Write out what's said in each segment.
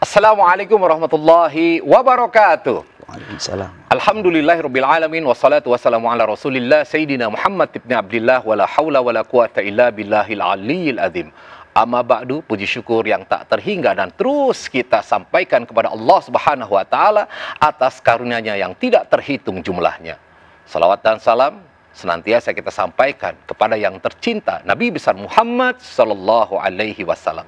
Assalamualaikum warahmatullahi wabarakatuh. Waalaikumsalam. Alhamdulillahirabbil alamin wassalatu wassalamu ala Rasulillah Sayyidina Muhammad ibn Abdullah wala haula wala quwata illa billahil aliyyil azim. Amma ba'du, puji syukur yang tak terhingga dan terus kita sampaikan kepada Allah Subhanahu wa taala atas karunia-Nya yang tidak terhitung jumlahnya. Salawat dan salam senantiasa kita sampaikan kepada yang tercinta Nabi besar Muhammad sallallahu alaihi wasallam.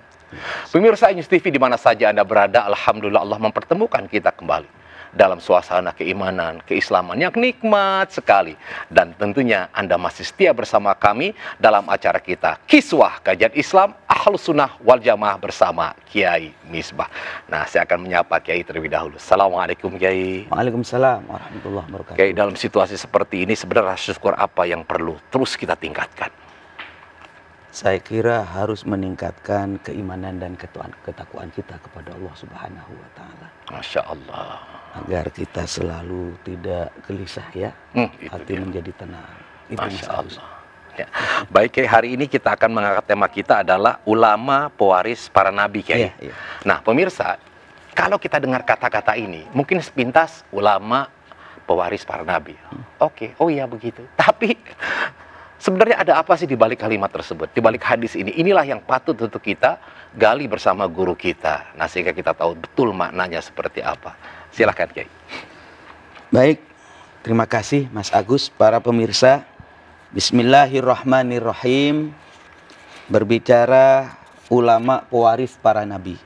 Pemirsa News TV di mana saja Anda berada, alhamdulillah Allah mempertemukan kita kembali dalam suasana keimanan, keislaman yang nikmat sekali. Dan tentunya Anda masih setia bersama kami dalam acara kita Kiswah Kajian Islam Ahlus Sunnah wal Jamaah bersama Kiai Misbah. Nah, saya akan menyapa Kiai terlebih dahulu. Assalamualaikum Kiai. Waalaikumsalam warahmatullahi wabarakatuh. Kiai, dalam situasi seperti ini sebenarnya syukur apa yang perlu terus kita tingkatkan? Saya kira harus meningkatkan keimanan dan ketakwaan kita kepada Allah Subhanahu wa taala. Masya Allah. Agar kita selalu tidak gelisah ya. Hati menjadi tenang. Itu Masya Allah. Ya. Baik Kiai, hari ini kita akan mengangkat tema kita adalah ulama pewaris para nabi Kiai. Iya. Nah, pemirsa, kalau kita dengar kata-kata ini, mungkin sepintas ulama pewaris para nabi. Oke, oh iya begitu. Tapi sebenarnya ada apa sih di balik kalimat tersebut? Di balik hadis ini, inilah yang patut untuk kita gali bersama guru kita. Nah, sehingga kita tahu betul maknanya seperti apa. Silahkan Kiai. Baik, terima kasih Mas Agus, para pemirsa. Bismillahirrahmanirrahim. Berbicara ulama pewaris para nabi.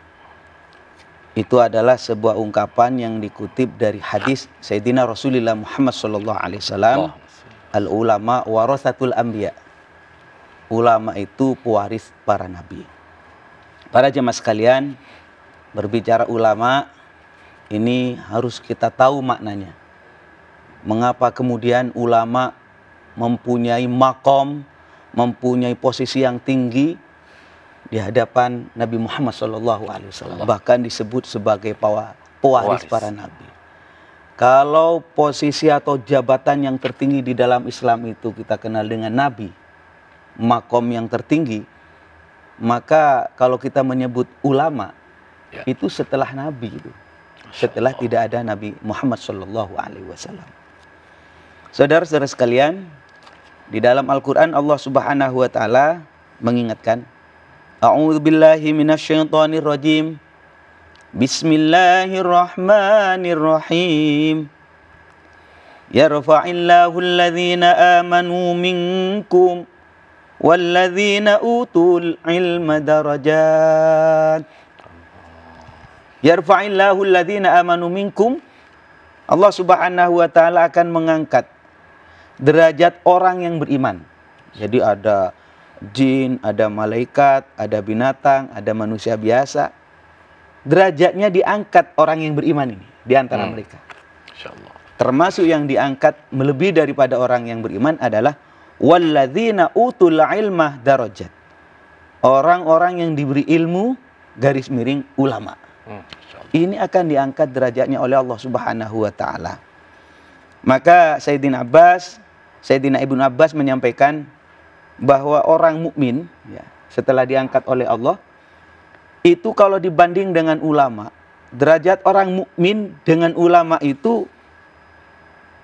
Itu adalah sebuah ungkapan yang dikutip dari hadis Sayyidina Rasulullah Muhammad SAW. Al-ulama warasatul anbiya. Ulama itu pewaris para nabi. Para jemaah sekalian, berbicara ulama ini harus kita tahu maknanya. Mengapa kemudian ulama mempunyai makom, mempunyai posisi yang tinggi di hadapan Nabi Muhammad SAW. Bahkan disebut sebagai pewaris para nabi. Kalau posisi atau jabatan yang tertinggi di dalam Islam itu kita kenal dengan nabi, makom yang tertinggi, maka kalau kita menyebut ulama, itu setelah nabi itu. Setelah tidak ada Nabi Muhammad SAW. Saudara-saudara sekalian, di dalam Al-Quran Allah Subhanahu wa taala mengingatkan, A'udzubillahi minasyaitonir rajim. Bismillahirrahmanirrahim. Yarfa'illahu alladhina amanu minkum walladhina utul ilma darajat. Yarfa'illahu alladhina amanu minkum. Allah Subhanahu wa taala akan mengangkat derajat orang yang beriman. Jadi ada jin, ada malaikat, ada binatang, ada manusia biasa. Derajatnya diangkat orang yang beriman ini di antara mereka. Insyaallah. Termasuk yang diangkat melebihi daripada orang yang beriman adalah walladzina utul ilma darajat. Orang-orang yang diberi ilmu garis miring ulama. Ini akan diangkat derajatnya oleh Allah Subhanahu wa taala. Maka Sayyidina Ibnu Abbas menyampaikan bahwa orang mukmin ya, setelah diangkat oleh Allah itu kalau dibanding dengan ulama, derajat orang mukmin dengan ulama itu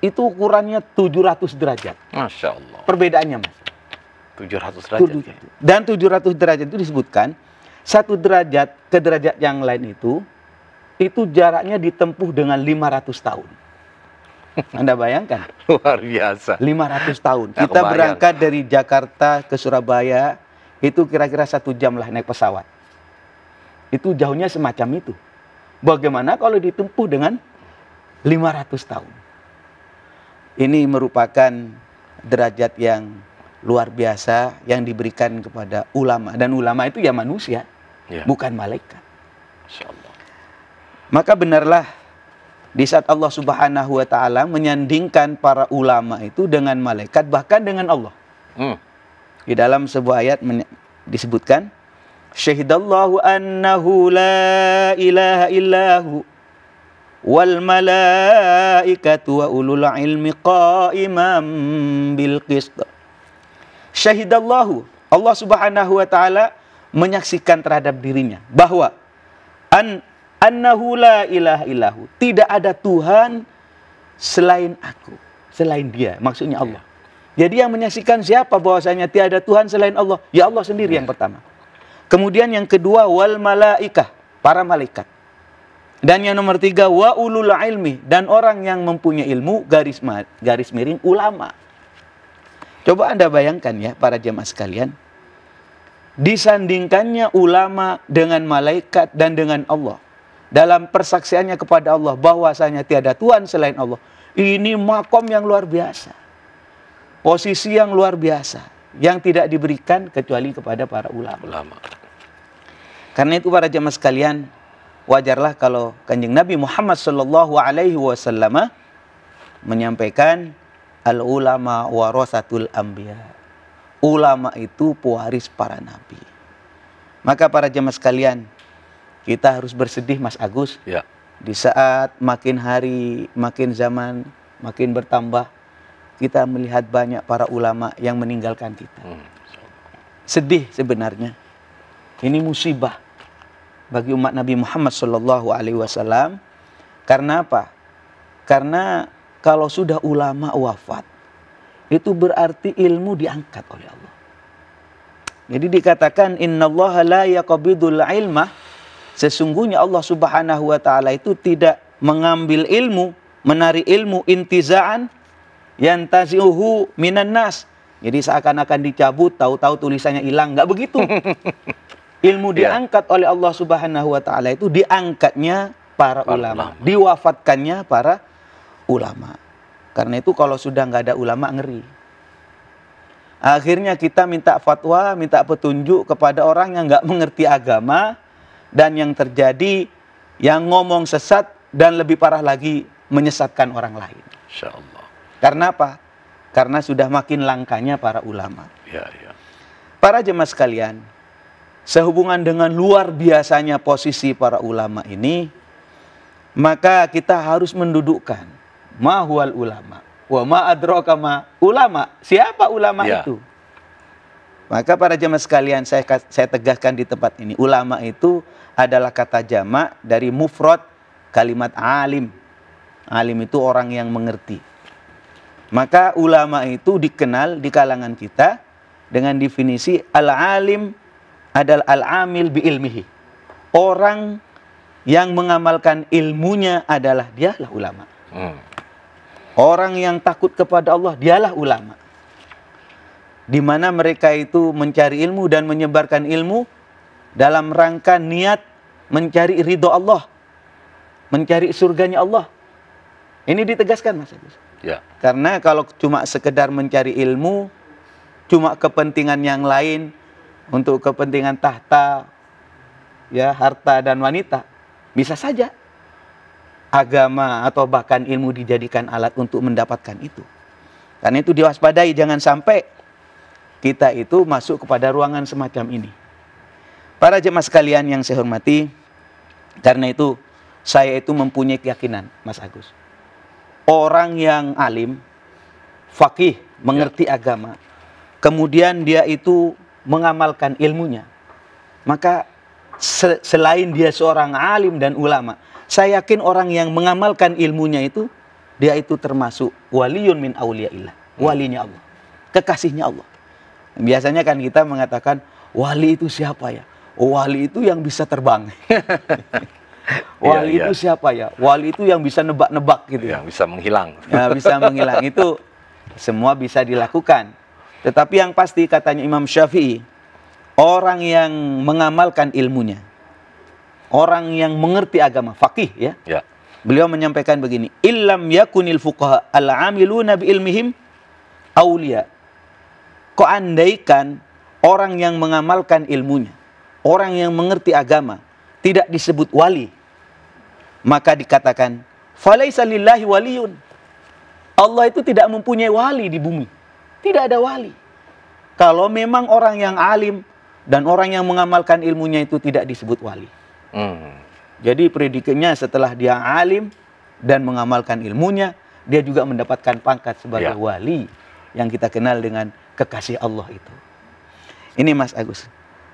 ukurannya 700 derajat. Masya Allah. Perbedaannya Mas. 700 derajat. Dan 700 derajat itu disebutkan satu derajat ke derajat yang lain itu jaraknya ditempuh dengan 500 tahun. Anda bayangkan? Luar biasa. 500 tahun. Ya, kita kebayang. berangkat dari Jakarta ke Surabaya, itu kira-kira 1 jam lah naik pesawat. Itu jauhnya semacam itu. Bagaimana kalau ditempuh dengan 500 tahun? Ini merupakan derajat yang luar biasa yang diberikan kepada ulama. Dan ulama itu ya manusia, bukan malaikat. Insyaallah. Maka benarlah di saat Allah Subhanahu wa taala menyandingkan para ulama itu dengan malaikat, bahkan dengan Allah. Di dalam sebuah ayat disebutkan, syahidallahu annahu la ilaha illahu wal malaikatu wa ulul ilmi qaimam bil qist. Syahidallahu, Allah Subhanahu wa taala menyaksikan terhadap dirinya bahwa annahu la ilaha illahu, tidak ada Tuhan selain aku, selain dia, maksudnya Allah. Jadi yang menyaksikan siapa bahwasanya tiada Tuhan selain Allah? Ya Allah sendiri yang pertama. Kemudian yang kedua, wal malaikah, para malaikat. Dan yang nomor tiga, wa ulul ilmi, dan orang yang mempunyai ilmu, garis miring ulama. Coba Anda bayangkan ya para jemaah sekalian, disandingkannya ulama dengan malaikat dan dengan Allah dalam persaksiannya kepada Allah bahwasanya tiada Tuhan selain Allah. Ini makom yang luar biasa, posisi yang luar biasa yang tidak diberikan kecuali kepada para ulama. Karena itu para jemaah sekalian, wajarlah kalau Kanjeng Nabi Muhammad sallallahu alaihi wasallam menyampaikan al ulama warasatul anbiya. Ulama itu pewaris para nabi. Maka para jemaah sekalian, kita harus bersedih Mas Agus. Ya. Di saat makin hari, makin zaman, makin bertambah, kita melihat banyak para ulama yang meninggalkan kita. Sedih sebenarnya. Ini musibah bagi umat Nabi Muhammad sallallahu alaihi wasallam. Karena apa? Karena kalau sudah ulama wafat, itu berarti ilmu diangkat oleh Allah. Jadi dikatakan innallaha la yaqbidul ilma, sesungguhnya Allah Subhanahu wa taala itu tidak mengambil ilmu, menarik ilmu intizaan yantazihu minan nas. Jadi seakan-akan dicabut, tahu-tahu tulisannya hilang, enggak begitu. Ilmu diangkat oleh Allah Subhanahu wa taala itu diangkatnya para ulama, diwafatkannya para ulama. Karena itu kalau sudah nggak ada ulama ngeri. Akhirnya kita minta fatwa, minta petunjuk kepada orang yang nggak mengerti agama, dan yang terjadi yang ngomong sesat dan lebih parah lagi menyesatkan orang lain. Insya Allah. Karena apa? Karena sudah makin langkanya para ulama. Ya. Para jemaah sekalian, sehubungan dengan luar biasanya posisi para ulama ini, maka kita harus mendudukkan ma huwal ulama wa ma adraka ma ulama. Siapa ulama itu? Maka para jemaah sekalian, saya tegaskan di tempat ini, ulama itu adalah kata jamak dari mufrad kalimat alim. Alim itu orang yang mengerti. Maka ulama itu dikenal di kalangan kita dengan definisi al-alim adalah al-amil bi ilmihi. Orang yang mengamalkan ilmunya adalah dialah ulama. Orang yang takut kepada Allah, dialah ulama. Di mana mereka itu mencari ilmu dan menyebarkan ilmu dalam rangka niat mencari ridho Allah, mencari surganya Allah. Ini ditegaskan Mas Agus. Ya. Karena kalau cuma sekedar mencari ilmu, cuma kepentingan yang lain, untuk kepentingan tahta, ya, harta dan wanita, bisa saja agama atau bahkan ilmu dijadikan alat untuk mendapatkan itu. Karena itu diwaspadai, jangan sampai kita itu masuk kepada ruangan semacam ini. Para jemaah sekalian yang saya hormati, karena itu saya itu mempunyai keyakinan, Mas Agus. Orang yang alim, faqih, mengerti agama, kemudian dia itu mengamalkan ilmunya, maka selain dia seorang alim dan ulama, saya yakin orang yang mengamalkan ilmunya itu, dia itu termasuk waliyun min auliyaillah, walinya Allah, kekasihnya Allah. Biasanya kan kita mengatakan, wali itu siapa ya? Oh, wali itu yang bisa terbang. Wali itu siapa ya? Wali itu yang bisa nebak-nebak gitu. Yang bisa menghilang. Ya, bisa menghilang. Itu semua bisa dilakukan. Tetapi yang pasti katanya Imam Syafi'i, orang yang mengamalkan ilmunya, orang yang mengerti agama, faqih ya. Beliau menyampaikan begini, illam yakunil fuqaha al-amiluna bi ilmihim auliya. Kok andaikan orang yang mengamalkan ilmunya, orang yang mengerti agama tidak disebut wali, maka dikatakan falaisa lillahi waliyun. Allah itu tidak mempunyai wali di bumi. Tidak ada wali. Kalau memang orang yang alim dan orang yang mengamalkan ilmunya itu tidak disebut wali. Jadi predikatnya setelah dia alim dan mengamalkan ilmunya, dia juga mendapatkan pangkat sebagai wali yang kita kenal dengan kekasih Allah itu. Ini Mas Agus.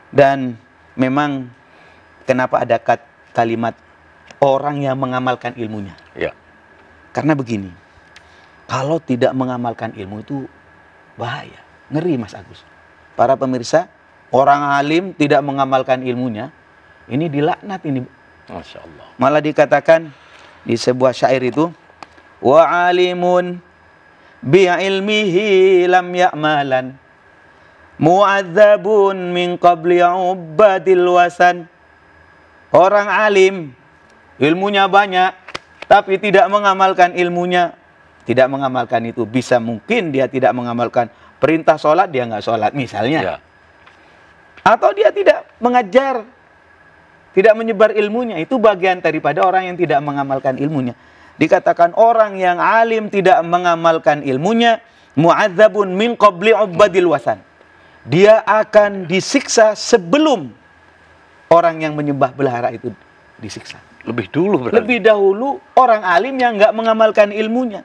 Dan memang kenapa ada kalimat orang yang mengamalkan ilmunya. Ya. Karena begini, kalau tidak mengamalkan ilmu itu bahaya, ngeri Mas Agus. Para pemirsa, orang alim tidak mengamalkan ilmunya, ini dilaknat ini. Masya Allah. Malah dikatakan di sebuah syair itu, wa alimun bi ilmihi lam ya'malan mu'adzabun min qabli ubadil wasan. Orang alim, ilmunya banyak, tapi tidak mengamalkan ilmunya. Tidak mengamalkan itu, bisa mungkin dia tidak mengamalkan perintah sholat, dia nggak sholat misalnya. Ya. Atau dia tidak mengajar, tidak menyebar ilmunya. Itu bagian daripada orang yang tidak mengamalkan ilmunya. Dikatakan orang yang alim tidak mengamalkan ilmunya, mu'adzabun min qabli ubadil wasan. Dia akan disiksa sebelum orang yang menyembah berhala itu disiksa. Lebih dulu berarti. Lebih dahulu orang alim yang nggak mengamalkan ilmunya.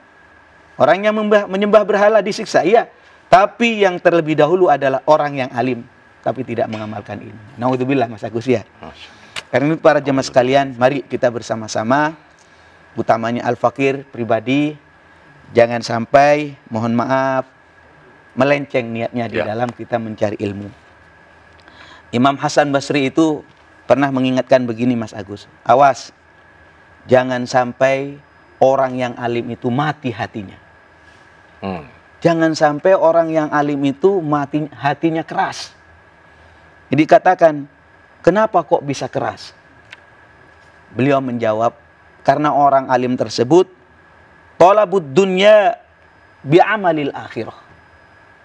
Orang yang menyembah berhala disiksa, iya. Tapi yang terlebih dahulu adalah orang yang alim, tapi tidak mengamalkan ilmu. Naudzubillah Mas Agus ya. Karena itu para jemaah sekalian, mari kita bersama-sama, utamanya al-fakir pribadi, jangan sampai, mohon maaf, melenceng niatnya di dalam kita mencari ilmu. Imam Hasan Basri itu pernah mengingatkan begini Mas Agus, awas, jangan sampai orang yang alim itu mati hatinya. Jangan sampai orang yang alim itu mati hatinya keras. Jadi katakan, kenapa kok bisa keras? Beliau menjawab, karena orang alim tersebut talabud dunya bi'amalil akhirah.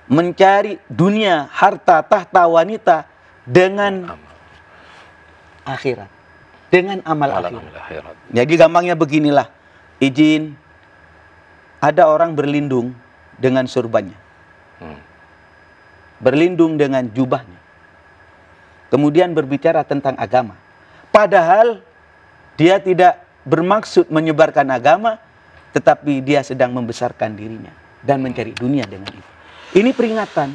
Mencari dunia, harta, tahta, wanita dengan akhirat. Dengan amal akhirat. Jadi gampangnya beginilah. Izin, ada orang berlindung dengan surbannya. Berlindung dengan jubahnya. Kemudian berbicara tentang agama. Padahal dia tidak bermaksud menyebarkan agama, tetapi dia sedang membesarkan dirinya dan mencari dunia dengan itu. Ini peringatan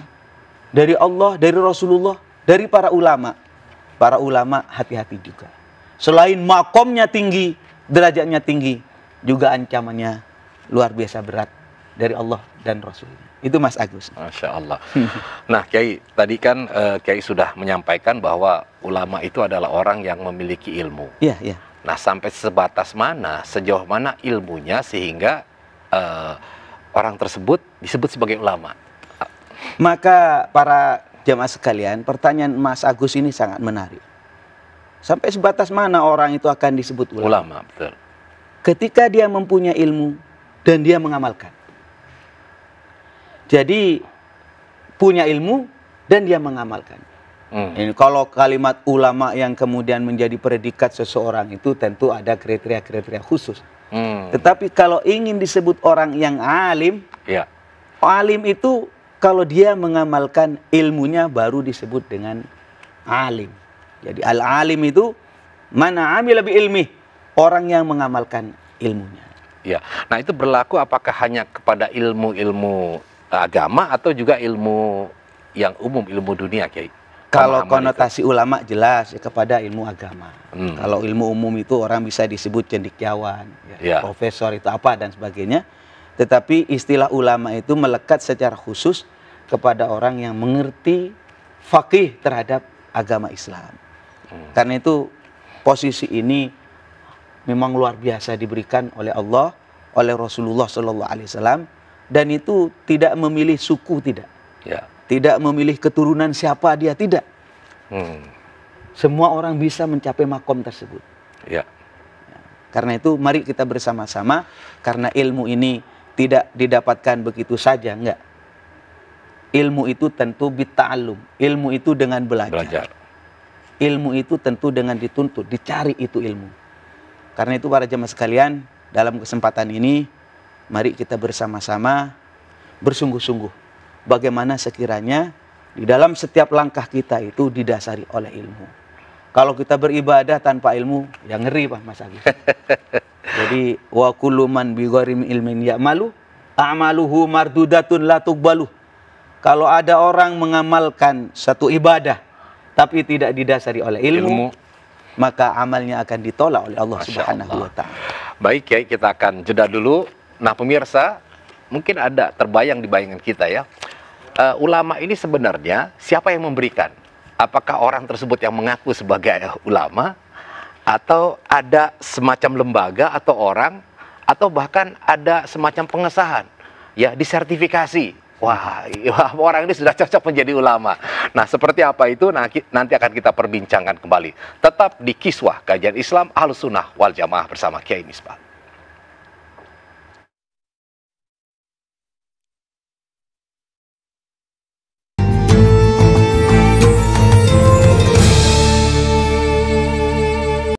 dari Allah, dari Rasulullah, dari para ulama. Para ulama hati-hati juga. Selain makomnya tinggi, derajatnya tinggi, juga ancamannya luar biasa berat dari Allah dan Rasulnya. Itu Mas Agus. Masya Allah. Nah Kiai, tadi kan Kiai sudah menyampaikan bahwa ulama itu adalah orang yang memiliki ilmu. Iya, iya. Nah sampai sebatas mana, sejauh mana ilmunya sehingga orang tersebut disebut sebagai ulama? Maka para jamaah sekalian, pertanyaan Mas Agus ini sangat menarik. Sampai sebatas mana orang itu akan disebut ulama? Ulama, betul. Ketika dia mempunyai ilmu dan dia mengamalkan. Jadi punya ilmu dan dia mengamalkan. Ini kalau kalimat ulama yang kemudian menjadi predikat seseorang itu tentu ada kriteria-kriteria khusus. Tetapi kalau ingin disebut orang yang alim, ya. Alim itu kalau dia mengamalkan ilmunya baru disebut dengan alim. Jadi al-alim itu mana amila bi ilmi, orang yang mengamalkan ilmunya. Ya. Nah, itu berlaku apakah hanya kepada ilmu-ilmu agama atau juga ilmu yang umum, ilmu dunia, Kiai? Kalau konotasi itu ulama jelas ya, kepada ilmu agama. Kalau ilmu umum itu orang bisa disebut cendekiawan, ya, profesor itu apa dan sebagainya. Tetapi istilah ulama itu melekat secara khusus kepada orang yang mengerti faqih terhadap agama Islam. Karena itu posisi ini memang luar biasa diberikan oleh Allah, oleh Rasulullah SAW, dan itu tidak memilih suku, tidak. Ya. Tidak memilih keturunan siapa dia, tidak. Semua orang bisa mencapai makom tersebut. Ya. Karena itu mari kita bersama-sama, karena ilmu ini tidak didapatkan begitu saja, enggak. Ilmu itu tentu bitta'allum, ilmu itu dengan belajar. Ilmu itu tentu dengan dituntut, dicari itu ilmu. Karena itu para jemaah sekalian, dalam kesempatan ini mari kita bersama-sama bersungguh-sungguh bagaimana sekiranya di dalam setiap langkah kita itu didasari oleh ilmu. Kalau kita beribadah tanpa ilmu, ya ngeri Pak Mas Agus. Jadi wa kullu man bi ghairi ilmin ya'malu a'maluhu mardudatun la tuqbalu. Kalau ada orang mengamalkan satu ibadah tapi tidak didasari oleh ilmu, maka amalnya akan ditolak oleh Allah Masya Subhanahu Allah. wa taala. Baik Kiai, kita akan jeda dulu. Nah pemirsa, mungkin ada terbayang di bayangan kita ya, ulama ini sebenarnya siapa yang memberikan? Apakah orang tersebut yang mengaku sebagai ulama, atau ada semacam lembaga atau orang, atau bahkan ada semacam pengesahan, ya disertifikasi. Wah, orang ini sudah cocok menjadi ulama. Nah, seperti apa itu nanti akan kita perbincangkan kembali. Tetap di Kiswah Kajian Islam Ahlus Sunnah wal Jamaah bersama Kiai Misbah.